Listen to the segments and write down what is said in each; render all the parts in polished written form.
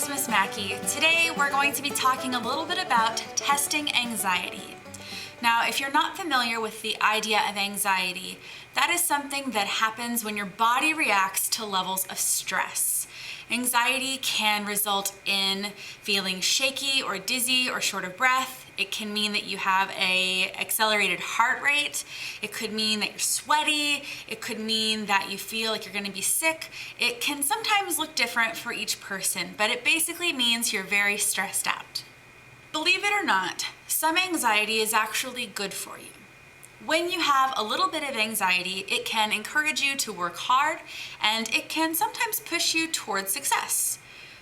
is Miss Mackey. Today we're going to be talking a little bit about testing anxiety. Now, if you're not familiar with the idea of anxiety, that is something that happens when your body reacts to levels of stress. Anxiety can result in feeling shaky or dizzy or short of breath. It can mean that you have an accelerated heart rate. It could mean that you're sweaty. It could mean that you feel like you're going to be sick. It can sometimes look different for each person, but it basically means you're very stressed out. Believe it or not, some anxiety is actually good for you. When you have a little bit of anxiety, it can encourage you to work hard, and it can sometimes push you towards success.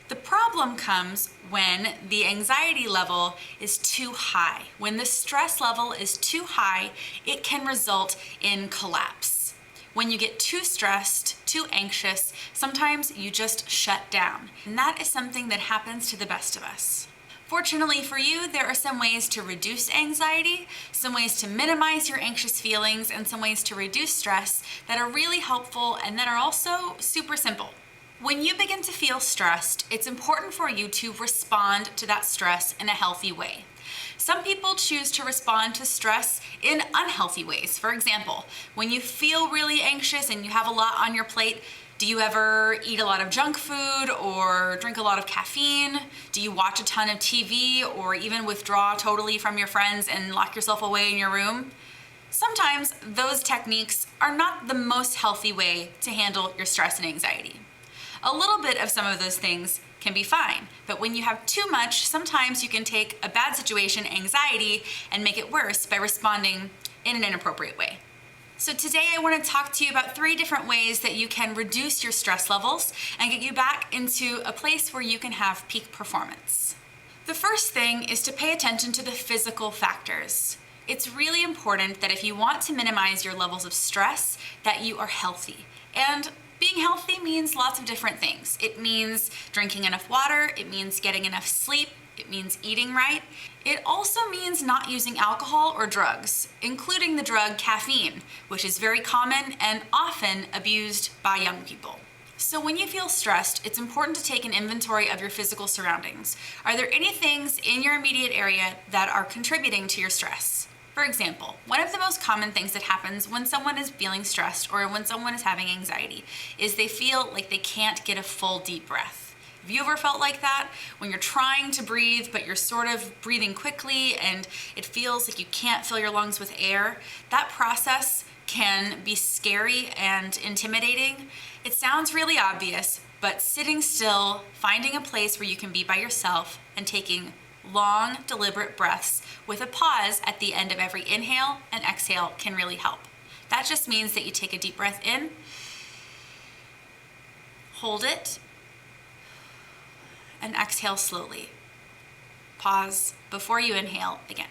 The problem comes when the anxiety level is too high. When the stress level is too high, it can result in collapse. When you get too stressed, too anxious, sometimes you just shut down. And that is something that happens to the best of us. Fortunately for you, there are some ways to reduce anxiety, some ways to minimize your anxious feelings, and some ways to reduce stress that are really helpful and that are also super simple. When you begin to feel stressed, it's important for you to respond to that stress in a healthy way. Some people choose to respond to stress in unhealthy ways. For example, when you feel really anxious and you have a lot on your plate, do you ever eat a lot of junk food or drink a lot of caffeine? Do you watch a ton of TV or even withdraw totally from your friends and lock yourself away in your room? Sometimes those techniques are not the most healthy way to handle your stress and anxiety. A little bit of some of those things can be fine, but when you have too much, sometimes you can take a bad situation, anxiety, and make it worse by responding in an inappropriate way. So today I want to talk to you about 3 different ways that you can reduce your stress levels and get you back into a place where you can have peak performance. The first thing is to pay attention to the physical factors. It's really important that if you want to minimize your levels of stress, that you are healthy. And being healthy means lots of different things. It means drinking enough water, it means getting enough sleep, it means eating right. It also means not using alcohol or drugs, including the drug caffeine, which is very common and often abused by young people. So when you feel stressed, it's important to take an inventory of your physical surroundings. Are there any things in your immediate area that are contributing to your stress? For example, one of the most common things that happens when someone is feeling stressed or when someone is having anxiety is they feel like they can't get a full deep breath. Have you ever felt like that? When you're trying to breathe, but you're sort of breathing quickly and it feels like you can't fill your lungs with air? That process can be scary and intimidating. It sounds really obvious, but sitting still, finding a place where you can be by yourself and taking long, deliberate breaths with a pause at the end of every inhale and exhale can really help. That just means that you take a deep breath in, hold it, and exhale slowly. Pause before you inhale again.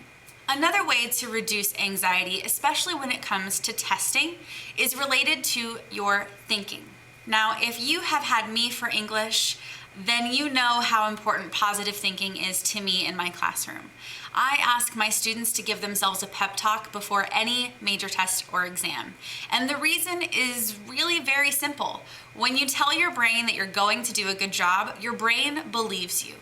Another way to reduce anxiety, especially when it comes to testing, is related to your thinking. Now, if you have had me for English, then you know how important positive thinking is to me in my classroom. I ask my students to give themselves a pep talk before any major test or exam. And the reason is really very simple. When you tell your brain that you're going to do a good job, your brain believes you.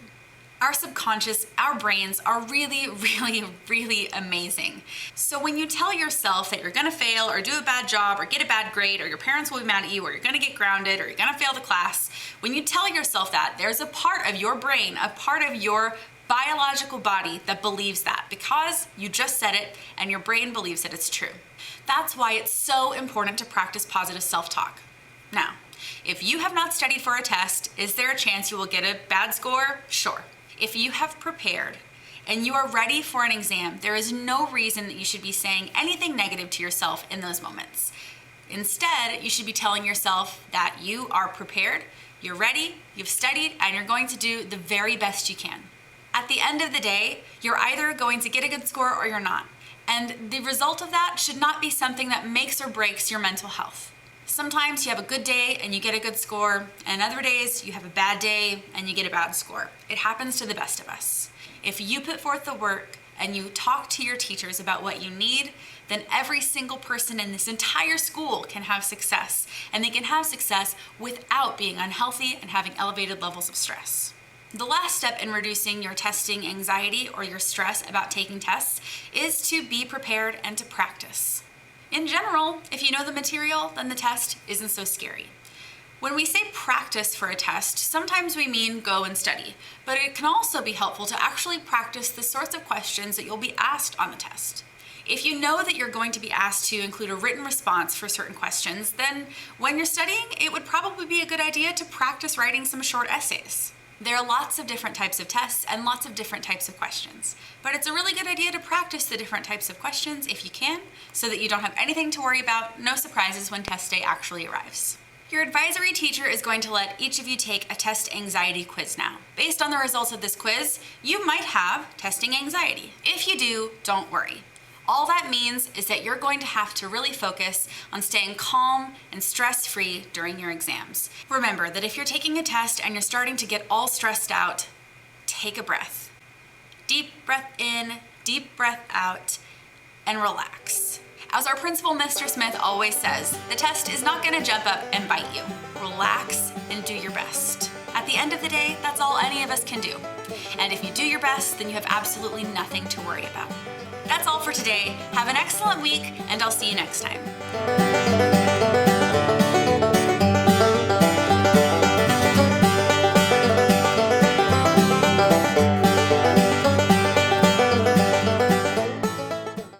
Our subconscious, our brains are really, really, really amazing. So when you tell yourself that you're gonna fail or do a bad job or get a bad grade or your parents will be mad at you or you're gonna get grounded or you're gonna fail the class, when you tell yourself that, there's a part of your brain, a part of your biological body that believes that because you just said it and your brain believes that it's true. That's why it's so important to practice positive self-talk. Now, if you have not studied for a test, is there a chance you will get a bad score? Sure. If you have prepared and you are ready for an exam, there is no reason that you should be saying anything negative to yourself in those moments. Instead, you should be telling yourself that you are prepared, you're ready, you've studied, and you're going to do the very best you can. At the end of the day, you're either going to get a good score or you're not. And the result of that should not be something that makes or breaks your mental health. Sometimes you have a good day and you get a good score, and other days you have a bad day and you get a bad score. It happens to the best of us. If you put forth the work and you talk to your teachers about what you need, then every single person in this entire school can have success, and they can have success without being unhealthy and having elevated levels of stress. The last step in reducing your testing anxiety or your stress about taking tests is to be prepared and to practice. In general, if you know the material, then the test isn't so scary. When we say practice for a test, sometimes we mean go and study, but it can also be helpful to actually practice the sorts of questions that you'll be asked on the test. If you know that you're going to be asked to include a written response for certain questions, then when you're studying, it would probably be a good idea to practice writing some short essays. There are lots of different types of tests and lots of different types of questions, but it's a really good idea to practice the different types of questions if you can, so that you don't have anything to worry about, no surprises when test day actually arrives. Your advisory teacher is going to let each of you take a test anxiety quiz now. Based on the results of this quiz, you might have testing anxiety. If you do, don't worry. All that means is that you're going to have to really focus on staying calm and stress-free during your exams. Remember that if you're taking a test and you're starting to get all stressed out, take a breath. Deep breath in, deep breath out, and relax. As our principal, Mr. Smith, always says, the test is not going to jump up and bite you. Relax and do your best. At the end of the day, that's all any of us can do. And if you do your best, then you have absolutely nothing to worry about. That's all for today. Have an excellent week, and I'll see you next time.